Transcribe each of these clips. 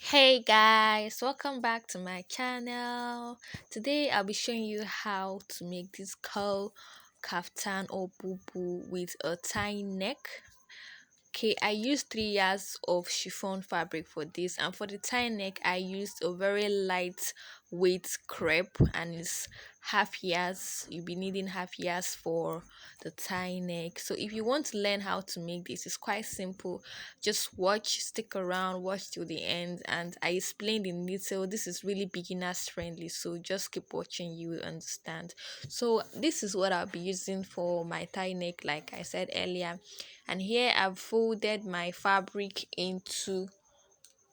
Hey guys, welcome back to my channel. Today I'll be showing you how to make this curl kaftan or bubu with a tie neck. Okay, I used 3 yards of chiffon fabric for this, and for the tie neck, I used a very light weight crepe, and it's half yards. You'll be needing half yards for the tie neck. So, if you want to learn how to make this, it's quite simple. Just watch, stick around, watch till the end, and I explained in detail. This is really beginners friendly, so just keep watching, you will understand. So, this is what I'll be using for my tie neck, like I said earlier, and here I've folded my fabric into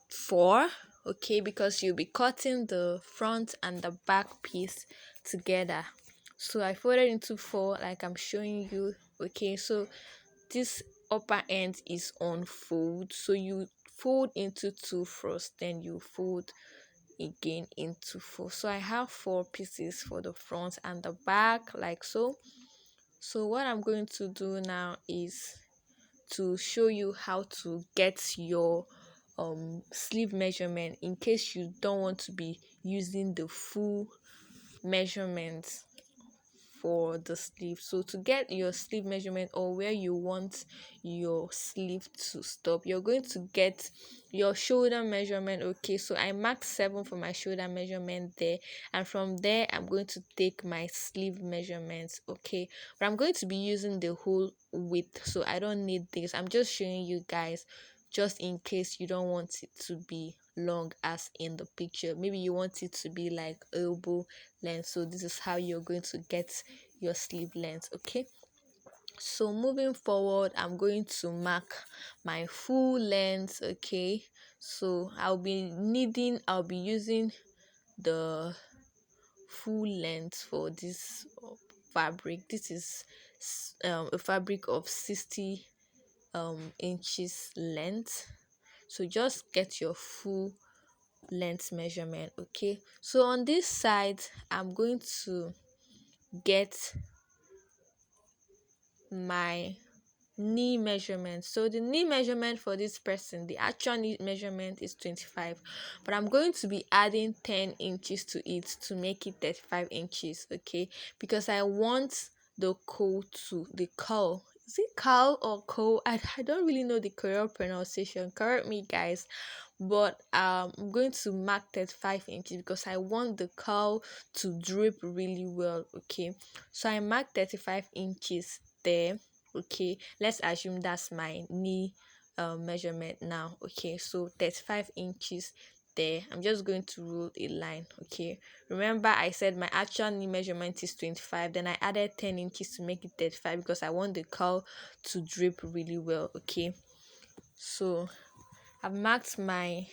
four. Okay, because you'll be cutting the front and the back piece together. So I folded into four like I'm showing you. Okay, so this upper end is on fold, so you fold into two first, then you fold again into four. So I have four pieces for the front and the back, like so. So what I'm going to do now is to show you how to get your sleeve measurement in case you don't want to be using the full measurement for the sleeve. So to get your sleeve measurement, or where you want your sleeve to stop, you're going to get your shoulder measurement. Okay, so I marked 7 for my shoulder measurement there, and from there I'm going to take my sleeve measurements. Okay, but I'm going to be using the whole width, so I don't need this. I'm just showing you guys just in case you don't want it to be long as in the picture. Maybe you want it to be like elbow length, so this is how you're going to get your sleeve length. Okay, so moving forward, I'm going to mark my full length. Okay, so I'll be using the full length for this fabric. This is a fabric of 60 inches length, so just get your full length measurement. Okay, so on this side I'm going to get my knee measurement. So the knee measurement for this person, the actual knee measurement is 25, but I'm going to be adding 10 inches to it to make it 35 inches. Okay, because I want the cowl, is it cowl or cowl? I don't really know the correct pronunciation, correct me guys, but I'm going to mark 35 inches because I want the cowl to drape really well. Okay, so I marked 35 inches there. Okay, let's assume that's my knee measurement now. Okay, so 35 inches there. I'm just going to rule a line. Okay, remember I said my actual knee measurement is 25, then I added 10 inches to make it 35 because I want the curl to drape really well. Okay, so I've marked my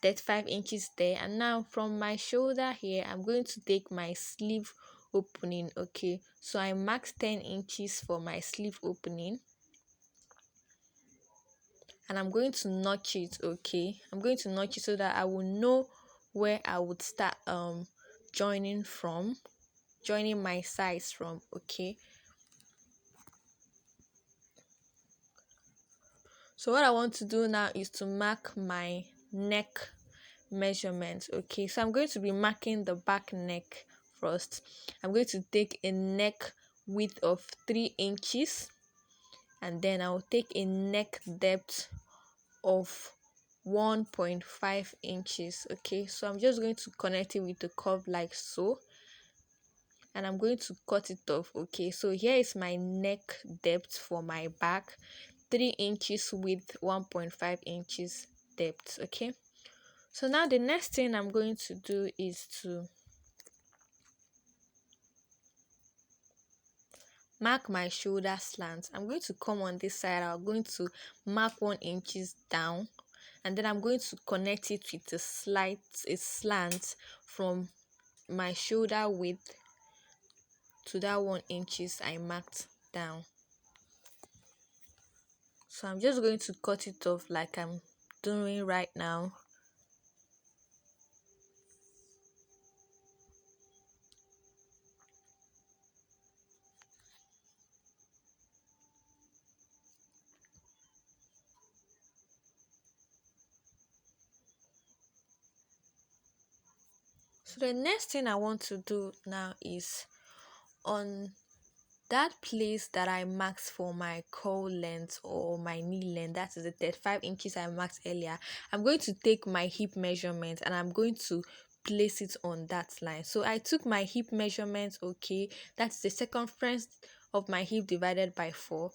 35 inches there, and now from my shoulder here I'm going to take my sleeve opening. Okay, so I marked 10 inches for my sleeve opening, and I'm going to notch it. Okay, I'm going to notch it so that I will know where I would start joining from, joining my sides from. Okay, so what I want to do now is to mark my neck measurement. Okay, so I'm going to be marking the back neck first. I'm going to take a neck width of 3 inches, and then I'll take a neck depth of 1.5 inches. Okay, so I'm just going to connect it with the curve like so, and I'm going to cut it off. Okay, so here is my neck depth for my back, 3 inches width, 1.5 inches depth. Okay, so now the next thing I'm going to do is to mark my shoulder slant. I'm going to come on this side. I'm going to mark 1 inches down, and then I'm going to connect it with a slant from my shoulder width to that 1 inches I marked down. So I'm just going to cut it off like I'm doing right now. So the next thing I want to do now is on that place that I marked for my curl length or my knee length, that is the 35 inches I marked earlier. I'm going to take my hip measurement and I'm going to place it on that line. So I took my hip measurement, okay, that's the circumference of my hip divided by 4,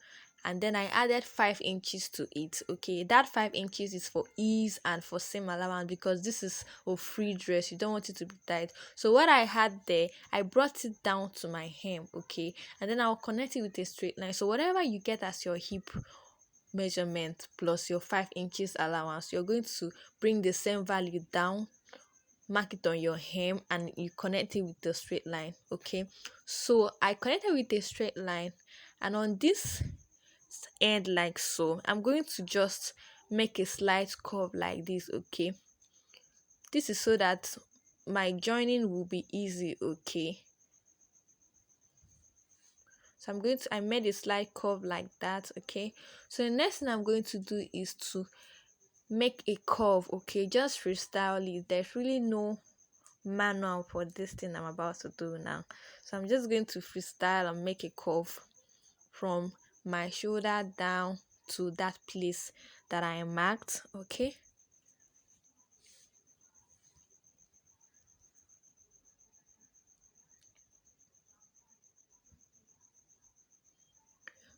and then I added 5 inches to it. Okay, that 5 inches is for ease and for seam allowance because this is a free dress, you don't want it to be tight. So what I had there, I brought it down to my hem, okay, and then I'll connect it with a straight line. So whatever you get as your hip measurement plus your 5 inches allowance, you're going to bring the same value down, mark it on your hem, and you connect it with the straight line. Okay, so I connected with a straight line, and on this end like so, I'm going to just make a slight curve like this. Okay, this is so that my joining will be easy. Okay, so I made a slight curve like that. Okay, so the next thing I'm going to do is to make a curve. Okay, just freestyle it. There's really no manual for this thing I'm about to do now, so I'm just going to freestyle and make a curve from my shoulder down to that place that I marked. Okay,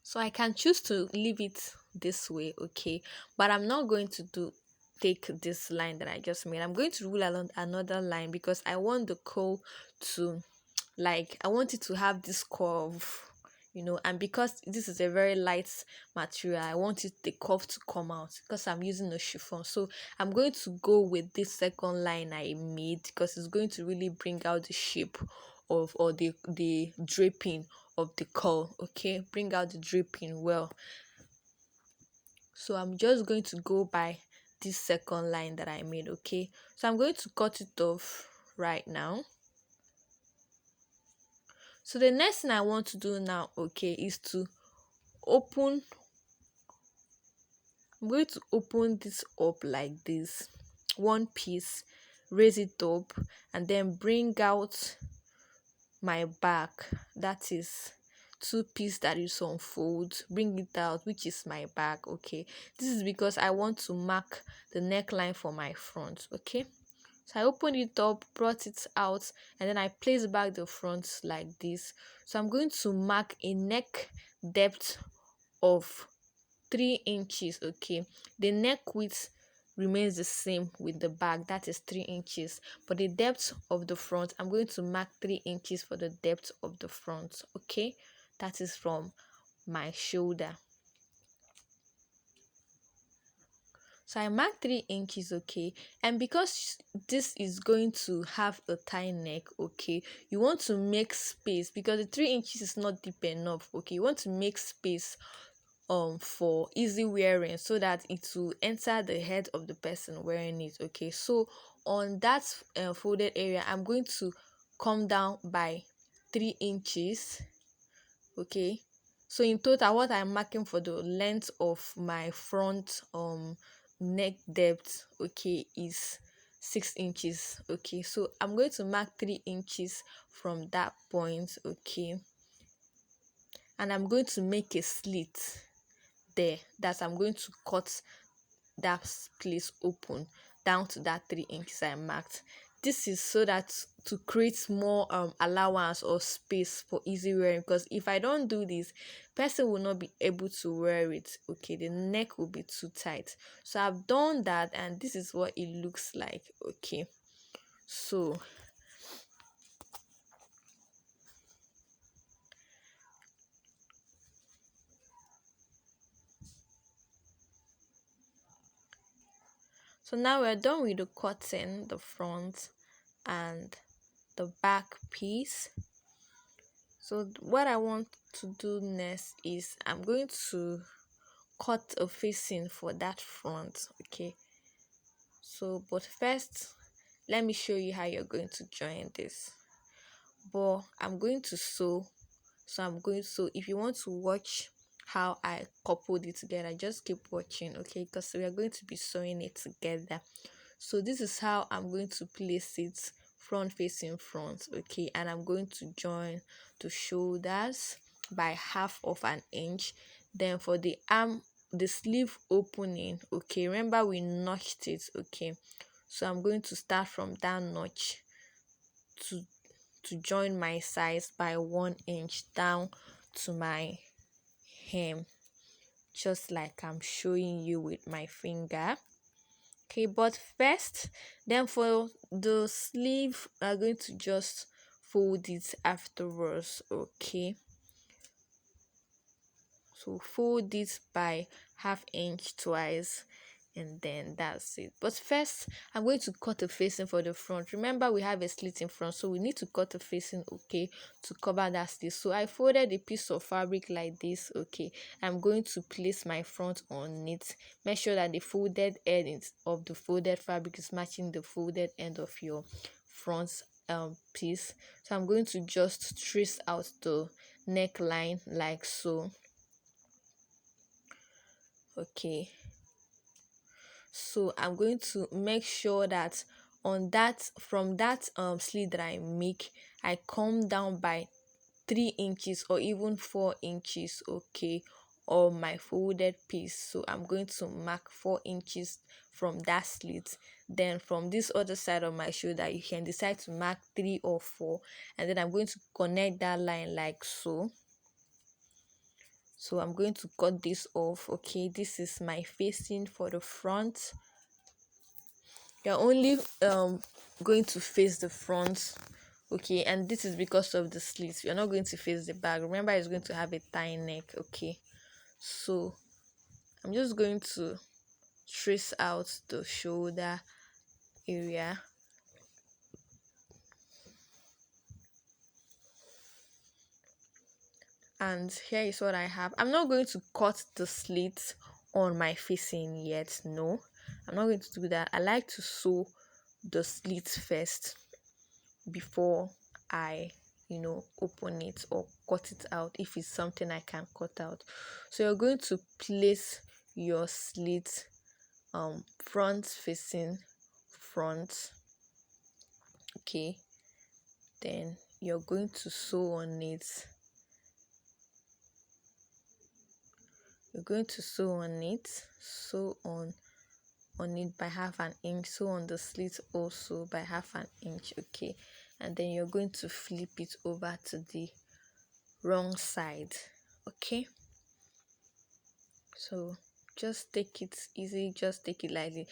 so I can choose to leave it this way. Okay, but I'm not going to take this line that I just made. I'm going to rule along another line because I want the curl to, like, I want it to have this curve, and because this is a very light material, I want it the curve to come out because I'm using a chiffon. So I'm going to go with this second line I made because it's going to really bring out the shape of, or the draping of the curl. Okay, bring out the draping well. So I'm just going to go by this second line that I made. Okay, so I'm going to cut it off right now. So the next thing I want to do now, okay, is to open. I'm going to open this up like this, one piece, raise it up, and then bring out my back. That is two piece that is unfold, bring it out, which is my back. Okay, this is because I want to mark the neckline for my front. Okay, so I opened it up, brought it out, and then I place back the front like this. So I'm going to mark a neck depth of 3 inches. Okay, the neck width remains the same with the back, that is 3 inches, but the depth of the front, I'm going to mark 3 inches for the depth of the front. Okay, that is from my shoulder. So I mark 3 inches. Okay, and because this is going to have a tie neck, okay, you want to make space because the 3 inches is not deep enough. Okay, you want to make space for easy wearing so that it will enter the head of the person wearing it. Okay, so on that folded area, I'm going to come down by 3 inches. Okay, so in total what I'm marking for the length of my front neck depth, okay, is 6 inches. Okay, so I'm going to mark 3 inches from that point. Okay, and I'm going to make a slit there, that I'm going to cut that place open down to that 3 inches I marked. This is so that to create more allowance or space for easy wearing, because if I don't do this, person will not be able to wear it. Okay, the neck will be too tight. So I've done that, and this is what it looks like. Okay, so now we're done with the cutting the front and the back piece. So what I want to do next is I'm going to cut a facing for that front. Okay, so but first let me show you how you're going to join this. But I'm going to sew, so if you want to watch how I coupled it together, just keep watching. Okay, because we are going to be sewing it together. So this is how I'm going to place it front facing front, okay, and I'm going to join the shoulders by half of an inch. Then for the arm, the sleeve opening, okay, remember we notched it, okay, so I'm going to start from that notch to join my size by 1 inch down to my hem, just like I'm showing you with my finger. Okay, but first, then for the sleeve, I'm going to just fold it afterwards. Okay, so fold it by half inch twice, and then that's it. But first, I'm going to cut the facing for the front. Remember, we have a slit in front, so we need to cut the facing, okay, to cover that slit. So I folded a piece of fabric like this, okay. I'm going to place my front on it. Make sure that the folded end of the folded fabric is matching the folded end of your front piece. So I'm going to just trace out the neckline like so. Okay, so I'm going to make sure that on that, from that slit that I make, I come down by 3 inches or even 4 inches, okay, on my folded piece. So I'm going to mark 4 inches from that slit. Then from this other side of my shoulder, you can decide to mark 3 or 4, and then I'm going to connect that line like so. So I'm going to cut this off. Okay, this is my facing for the front. You're only going to face the front, okay, and this is because of the slits. You're not going to face the back. Remember, it's going to have a tie neck. Okay, so I'm just going to trace out the shoulder area. And here is what I have. I'm not going to cut the slits on my facing yet. No, I'm not going to do that. I like to sew the slits first before I open it or cut it out if it's something I can cut out. So you're going to place your slit front facing front, okay, then you're going to sew on it. You're going to sew on it, sew on it by half an inch, sew on the slit also by half an inch, okay, and then you're going to flip it over to the wrong side, okay. So just take it easy, just take it lightly.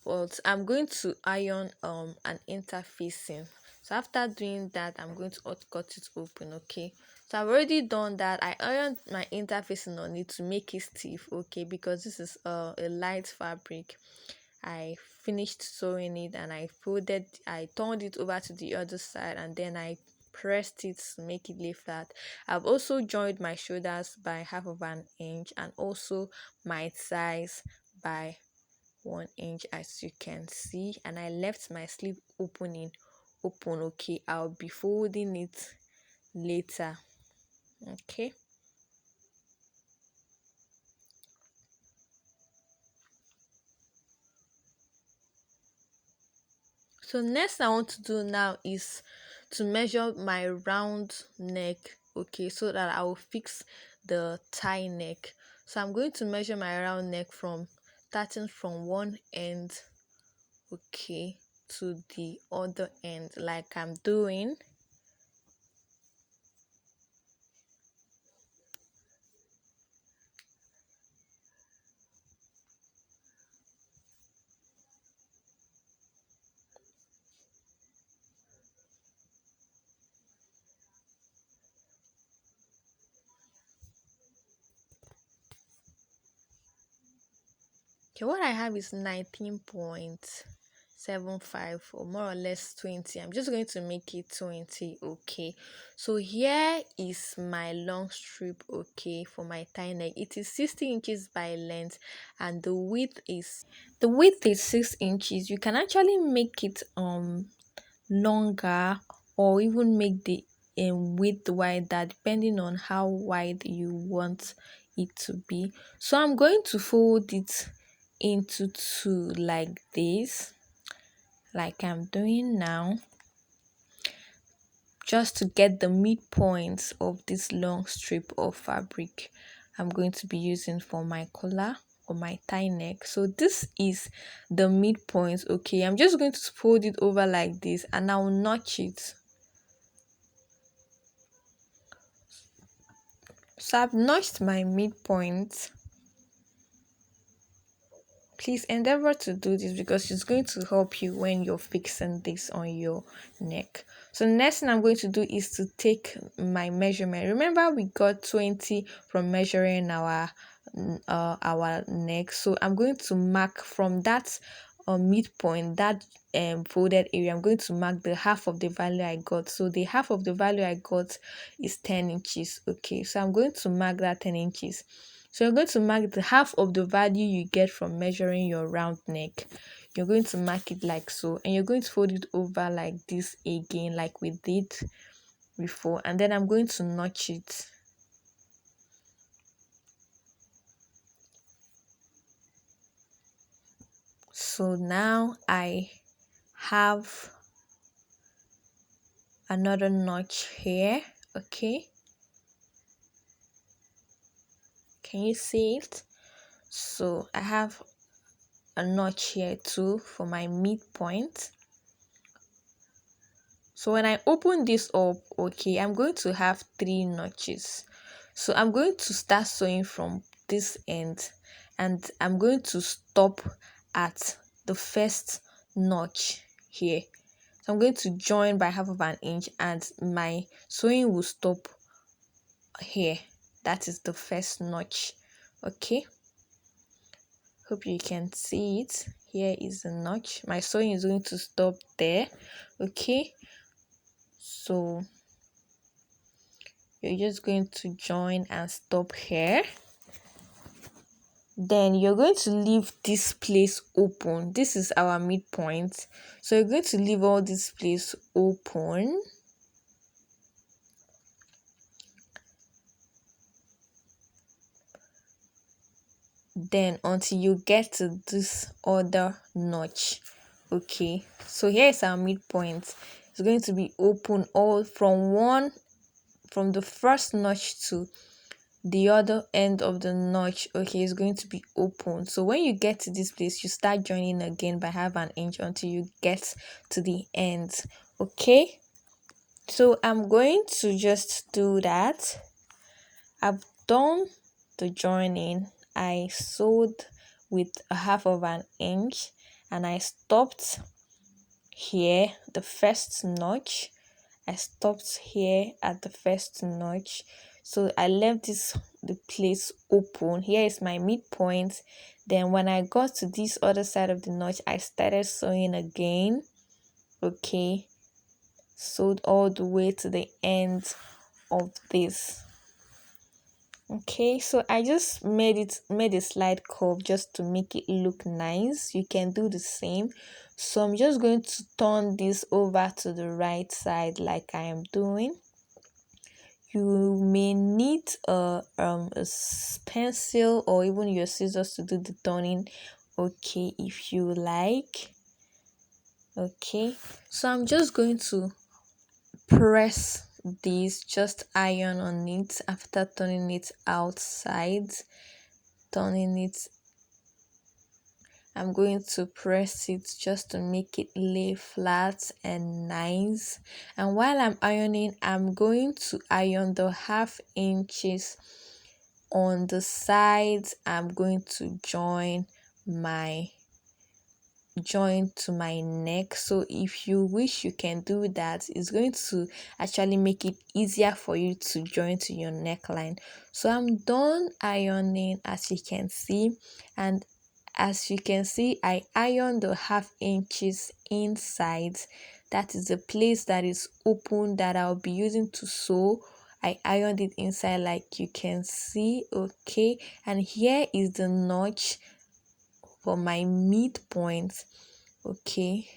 But I'm going to iron an interfacing. So after doing that, I'm going to cut it open, okay. So I've already done that. I ironed my interfacing on it to make it stiff, okay, because this is a light fabric. I finished sewing it and I turned it over to the other side, and then I pressed it to make it lay flat. I've also joined my shoulders by half of an inch and also my thighs by 1 inch, as you can see, and I left my sleeve opening open, okay. I'll be folding it later, okay. So next I want to do now is to measure my round neck, okay, so that I will fix the tie neck. So I'm going to measure my round neck from starting from one end, okay, to the other end like I'm doing. Okay, what I have is 19.75 or more or less 20. I'm just going to make it 20, okay. So here is my long strip, okay, for my tie neck. It is 60 inches by length and the width is 6 inches. You can actually make it longer or even make the width wider depending on how wide you want it to be. So I'm going to fold it into two like this, like I'm doing now. just to get the midpoint of this long strip of fabric I'm going to be using for my collar or my tie neck. So this is the midpoint. Okay, I'm just going to fold it over like this and I'll notch it. So I've notched my midpoint. Please endeavor to do this because it's going to help you when you're fixing this on your neck. So the next thing I'm going to do is to take my measurement. Remember we got 20 from measuring our neck. So I'm going to mark from that midpoint, that folded area. I'm going to mark the half of the value I got. So the half of the value I got is 10 inches. Okay, so I'm going to mark that 10 inches. So you're going to mark the half of the value you get from measuring your round neck. You're going to mark it like so, and you're going to fold it over like this again, like we did before, and then I'm going to notch it. So now I have another notch here. Okay, can you see it? So I have a notch here too for my midpoint. So when I open this up, okay, I'm going to have 3 notches. So I'm going to start sewing from this end and I'm going to stop at the first notch here. So I'm going to join by half of an inch and my sewing will stop here. That is the first notch. Okay, hope you can see it. Here is the notch. My sewing is going to stop there. Okay, so you're just going to join and stop here. Then you're going to leave this place open. This is our midpoint, so you're going to leave all this place open. Then until you get to this other notch. Okay, so here's our midpoint. It's going to be open all from the first notch to the other end of the notch. Okay, is going to be open. So when you get to this place, you start joining again by half an inch until you get to the end. Okay, so I'm going to just do that. I've done the joining. I sewed with a half of an inch and I stopped here, the first notch. I stopped here at the first notch. So I left the place open. Here is my midpoint. Then when I got to this other side of the notch, I started sewing again. Okay, sewed all the way to the end of this. Okay, so I just made a slight curve just to make it look nice. You can do the same. So I'm just going to turn this over to the right side like I am doing. You may need a pencil or even your scissors to do the turning, okay, if you like. Okay, so I'm just going to press this, just iron on it after turning it outside. I'm going to press it just to make it lay flat and nice. And while I'm ironing, I'm going to iron the half inches on the sides. I'm going to join to my neck. So if you wish, you can do that. It's going to actually make it easier for you to join to your neckline. So I'm done ironing, as you can see, and as you can see, I ironed the half inches inside. That is the place that is open that I'll be using to sew. I ironed it inside like you can see. Okay, and here is the notch for my midpoint. Okay,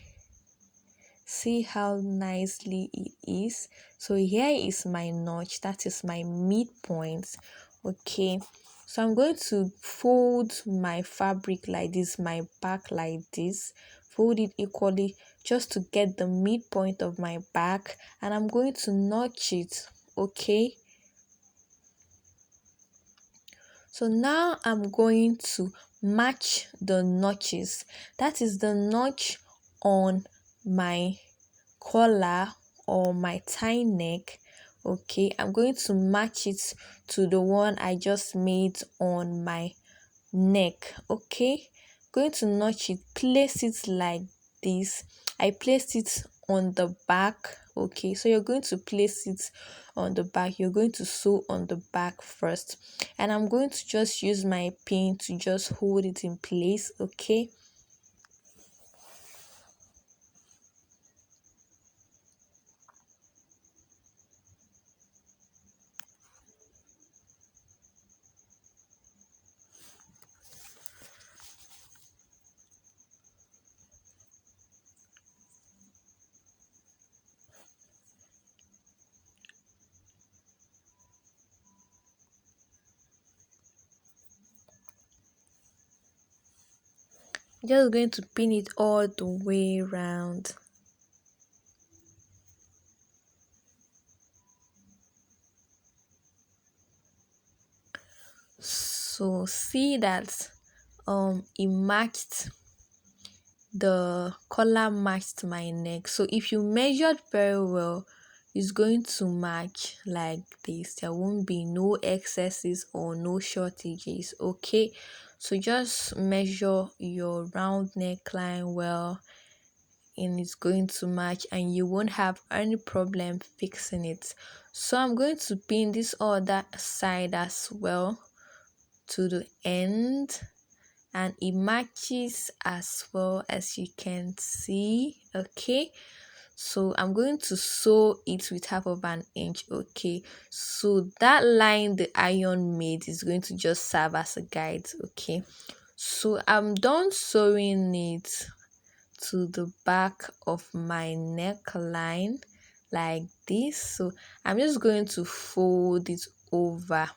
see how nicely it is. So here is my notch, that is my midpoint. Okay, so I'm going to fold my fabric like this, my back like this, fold it equally just to get the midpoint of my back, and I'm going to notch it. Okay, so now I'm going to match the notches. That is the notch on my collar or my tie neck. Okay, I'm going to match it to the one I just made on my neck. Okay, going to notch it, place it like this. I placed it on the back. Okay, so you're going to place it on the back. You're going to sew on the back first, and I'm going to just use my pin to just hold it in place. Okay, just going to pin it all the way around. So see that it matched, the collar matched my neck. So if you measured very well, it's going to match like this. There won't be no excesses or no shortages. Okay, so just measure your round neckline well, and it's going to match, and you won't have any problem fixing it. So I'm going to pin this other side as well to the end, and it matches as well, as you can see. Okay, so I'm going to sew it with half of an inch. Okay, so that line the iron made is going to just serve as a guide. Okay, so I'm done sewing it to the back of my neckline like this. So I'm just going to fold it over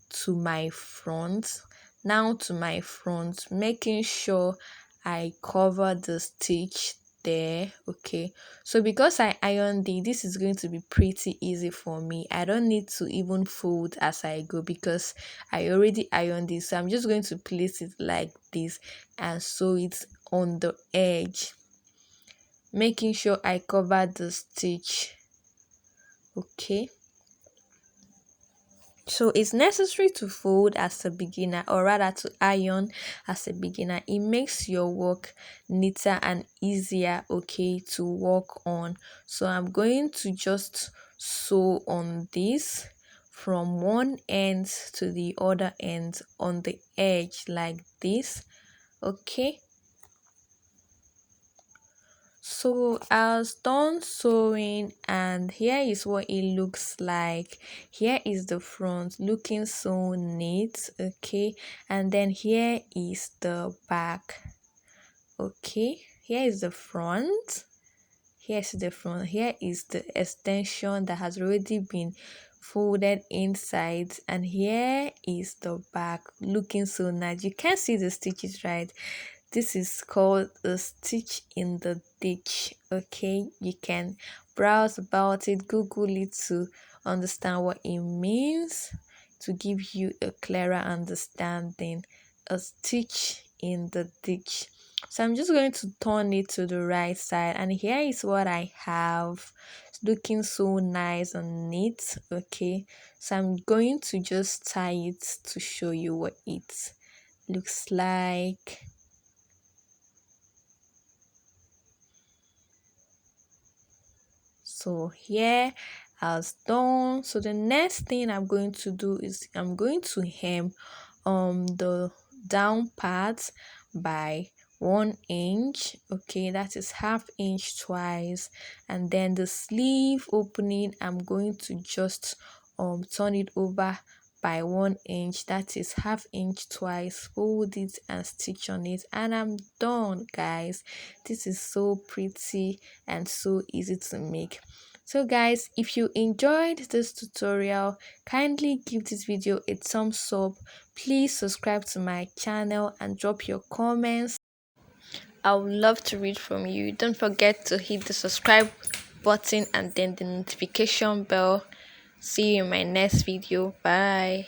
to my front. Now to my front, making sure I cover the stitch there. Okay, so because I ironed it, this is going to be pretty easy for me. I don't need to even fold as I go because I already ironed it. So I'm just going to place it like this and sew it on the edge, making sure I cover the stitch. Okay, so it's necessary to fold as a beginner, or rather to iron as a beginner. It makes your work neater and easier, okay, to work on. So I'm going to just sew on this from one end to the other end on the edge like this. Okay, so I was done sewing, and here is what it looks like. Here is the front looking so neat. Okay, and then here is the back. Okay, here is the front. Here's the front. Here is the extension that has already been folded inside, and here is the back looking so nice. You can see the stitches, right? This is called a stitch in the ditch. Okay, you can browse about it, Google it to understand what it means, to give you a clearer understanding. A stitch in the ditch. So I'm just going to turn it to the right side, and here is what I have. It's looking so nice and neat. Okay, so I'm going to just tie it to show you what it looks like. So here I was done. So the next thing I'm going to do is I'm going to hem the down part by 1 inch. Okay, that is half inch twice, and then the sleeve opening I'm going to just turn it over by 1 inch, that is half inch twice, fold it and stitch on it, and I'm done, guys. This is so pretty and so easy to make. So guys, if you enjoyed this tutorial, kindly give this video a thumbs up. Please subscribe to my channel and drop your comments. I would love to read from you. Don't forget to hit the subscribe button and then the notification bell. See you in my next video. Bye.